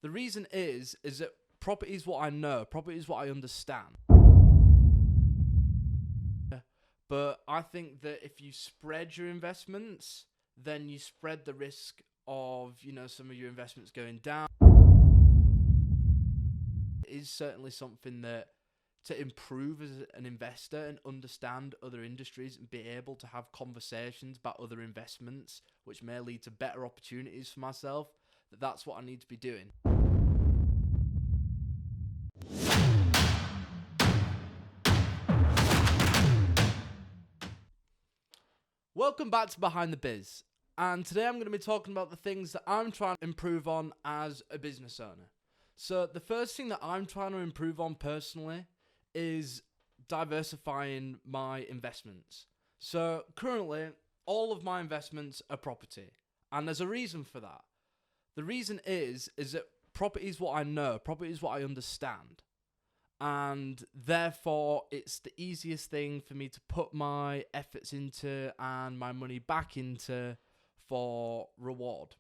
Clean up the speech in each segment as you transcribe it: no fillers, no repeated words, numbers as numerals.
The reason is that property is what I know, property is what I understand. But I think that if you spread your investments, then you spread the risk of, some of your investments going down. It is certainly something that to improve as an investor and understand other industries and be able to have conversations about other investments, which may lead to better opportunities for myself, that's what I need to be doing. Welcome back to Behind The Biz, and today I'm going to be talking about the things that I'm trying to improve on as a business owner. So the first thing that I'm trying to improve on personally is diversifying my investments. So currently, all of my investments are property, and there's a reason for that. The reason is that property is what I know, property is what I understand. And therefore, it's the easiest thing for me to put my efforts into and my money back into for reward.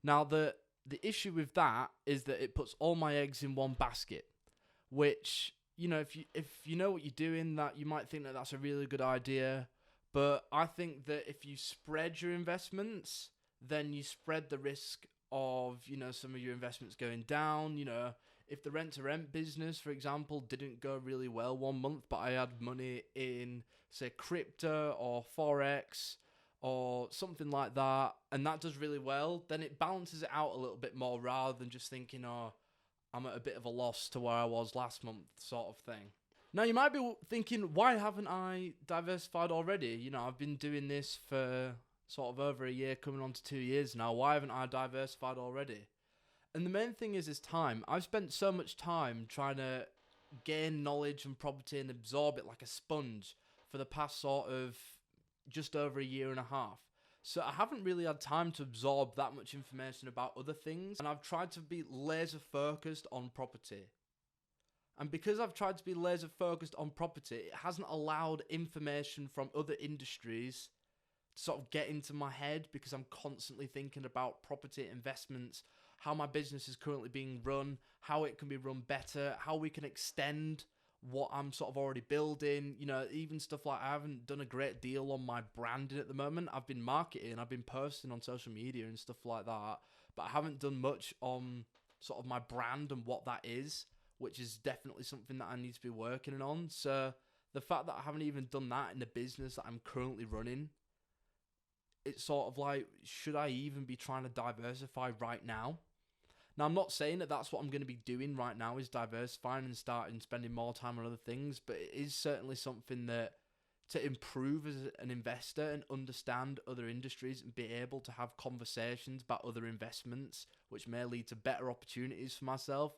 Now, the issue with that is that it puts all my eggs in one basket, which, if you know what you're doing, that you might think that that's a really good idea. But I think that if you spread your investments, then you spread the risk of, some of your investments going down. If the rent-to-rent business, for example, didn't go really well one month, but I had money in, say, crypto or Forex or something like that, and that does really well, then it balances it out a little bit more rather than just thinking, I'm at a bit of a loss to where I was last month sort of thing. Now, you might be thinking, why haven't I diversified already? I've been doing this for sort of over a year, coming on to 2 years now. Why haven't I diversified already? And the main thing is time. I've spent so much time trying to gain knowledge and property and absorb it like a sponge for the past sort of just over a year and a half. So I haven't really had time to absorb that much information about other things, and I've tried to be laser focused on property. And because I've tried to be laser focused on property, it hasn't allowed information from other industries to sort of get into my head, because I'm constantly thinking about property investments, how my business is currently being run, how it can be run better, how we can extend what I'm sort of already building. Even stuff like I haven't done a great deal on my branding at the moment. I've been marketing, I've been posting on social media and stuff like that, but I haven't done much on sort of my brand and what that is, which is definitely something that I need to be working on. So the fact that I haven't even done that in the business that I'm currently running, it's sort of like, should I even be trying to diversify right now? Now, I'm not saying that that's what I'm going to be doing right now, is diversifying and starting spending more time on other things, but it is certainly something that to improve as an investor and understand other industries and be able to have conversations about other investments, which may lead to better opportunities for myself,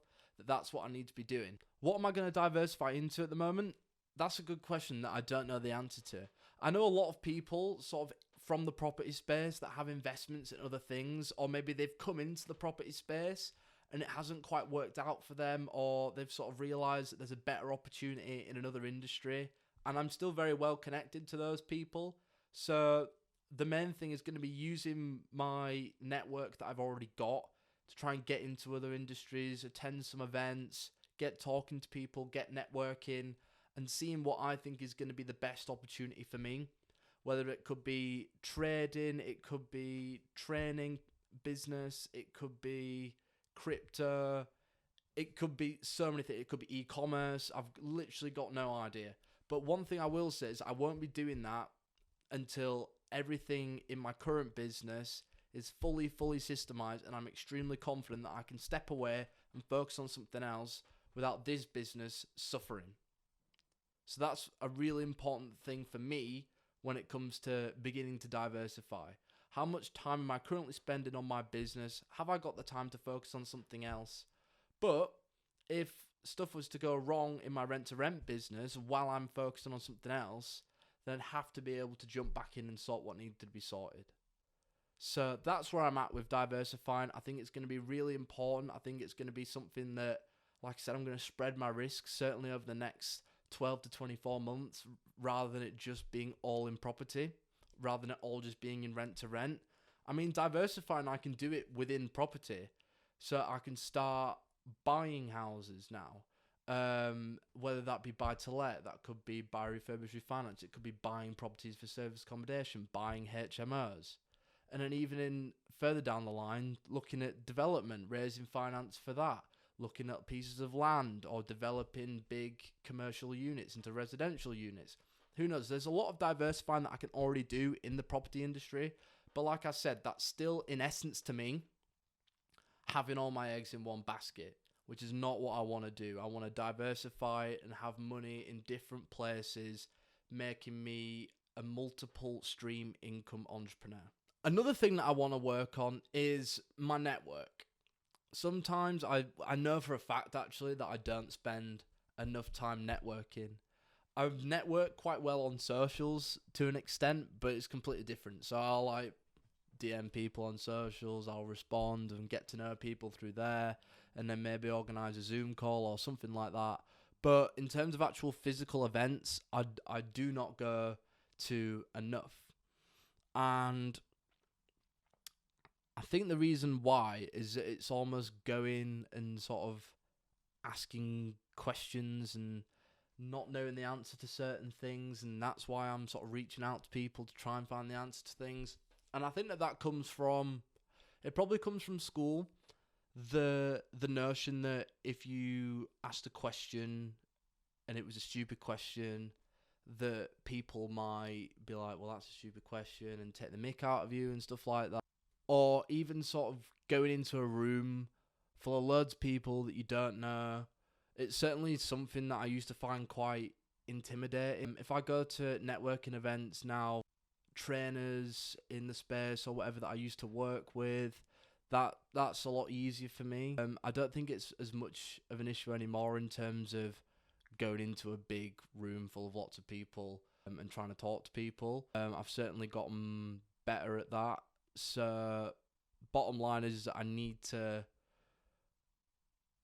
that's what I need to be doing. What am I going to diversify into at the moment? That's a good question that I don't know the answer to. I know a lot of people sort of from the property space that have investments in other things, or maybe they've come into the property space and it hasn't quite worked out for them, or they've sort of realized that there's a better opportunity in another industry. And I'm still very well connected to those people. So the main thing is going to be using my network that I've already got to try and get into other industries, attend some events, get talking to people, get networking, and seeing what I think is going to be the best opportunity for me. Whether it could be trading, it could be training business, it could be crypto, it could be so many things, it could be e-commerce. I've literally got no idea. But one thing I will say is I won't be doing that until everything in my current business is fully systemized, and I'm extremely confident that I can step away and focus on something else without this business suffering. So that's a really important thing for me when it comes to beginning to diversify. How much time am I currently spending on my business? Have I got the time to focus on something else? But if stuff was to go wrong in my rent-to-rent business while I'm focusing on something else, then I'd have to be able to jump back in and sort what needed to be sorted. So that's where I'm at with diversifying. I think it's going to be really important. I think it's going to be something that, like I said, I'm going to spread my risks certainly over the next 12 to 24 months, rather than it just being all in property, rather than it all just being in rent to rent. I mean, diversifying, I can do it within property. So I can start buying houses now. Whether that be buy to let, that could be buy refurbish refinance, it could be buying properties for service accommodation, buying HMOs, and then even in further down the line, looking at development, raising finance for that, looking at pieces of land or developing big commercial units into residential units. Who knows? There's a lot of diversifying that I can already do in the property industry, but like I said, that's still in essence to me having all my eggs in one basket, which is not what I want to do. I want to diversify and have money in different places, making me a multiple stream income entrepreneur. Another thing that I want to work on is my network. Sometimes I know for a fact actually that I don't spend enough time networking. I've networked quite well on socials to an extent, but it's completely different. So I'll like DM people on socials, I'll respond and get to know people through there, and then maybe organise a Zoom call or something like that. But in terms of actual physical events, I do not go to enough. And I think the reason why is that it's almost going and sort of asking questions and not knowing the answer to certain things, and that's why I'm sort of reaching out to people to try and find the answer to things. And I think that comes from, it probably comes from school, the notion that if you asked a question and it was a stupid question, that people might be like, well, that's a stupid question, and take the mick out of you and stuff like that. Or even sort of going into a room full of loads of people that you don't know. It's certainly something that I used to find quite intimidating. If I go to networking events now, trainers in the space or whatever that I used to work with, that's a lot easier for me. I don't think it's as much of an issue anymore in terms of going into a big room full of lots of people and trying to talk to people. I've certainly gotten better at that. So bottom line is I need to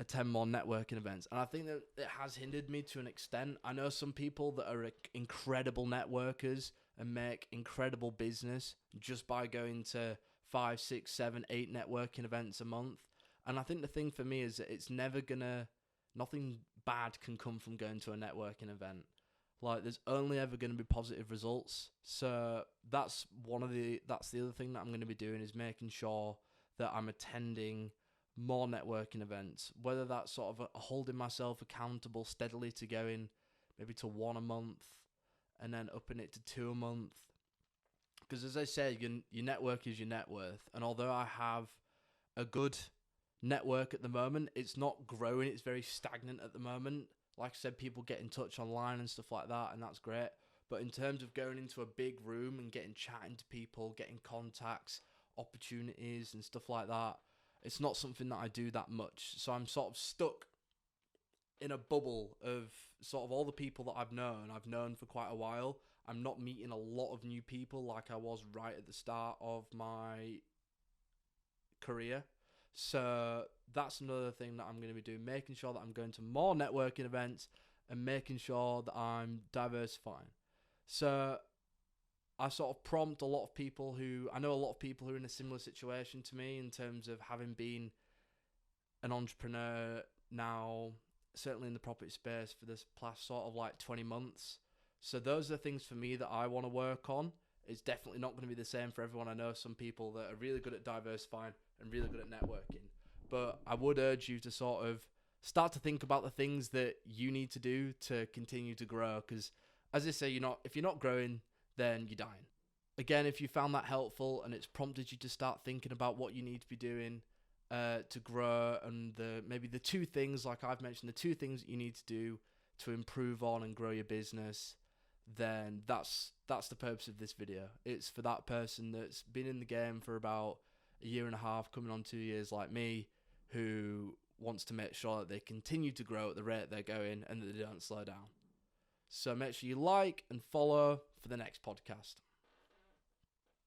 attend more networking events, and I think that it has hindered me to an extent. I know some people that are incredible networkers and make incredible business just by going to 5, 6, 7, 8 networking events a month. And I think the thing for me is that it's never nothing bad can come from going to a networking event. Like, there's only ever going to be positive results. So that's the other thing that I'm going to be doing, is making sure that I'm attending more networking events, whether that's sort of holding myself accountable steadily to going maybe to 1 a month and then upping it to 2 a month. Because as I said, your network is your net worth. And although I have a good network at the moment, it's not growing, it's very stagnant at the moment. Like I said, people get in touch online and stuff like that, and that's great. But in terms of going into a big room and chatting to people, getting contacts, opportunities and stuff like that, it's not something that I do that much. So I'm sort of stuck in a bubble of sort of all the people that I've known for quite a while. I'm not meeting a lot of new people like I was right at the start of my career. So that's another thing that I'm going to be doing, making sure that I'm going to more networking events and making sure that I'm diversifying. So I sort of prompt a lot of people I know a lot of people who are in a similar situation to me in terms of having been an entrepreneur now, certainly in the property space for this past sort of like 20 months. So those are the things for me that I want to work on. It's definitely not going to be the same for everyone. I know some people that are really good at diversifying and really good at networking. But I would urge you to sort of start to think about the things that you need to do to continue to grow. Because as I say, if you're not growing, then you're dying. Again, if you found that helpful and it's prompted you to start thinking about what you need to be doing to grow, and maybe the 2 things, like I've mentioned, the 2 things that you need to do to improve on and grow your business, then that's the purpose of this video. It's for that person that's been in the game for about 1.5 years, coming on 2 years like me, who wants to make sure that they continue to grow at the rate they're going and that they don't slow down. So make sure you like and follow for the next podcast.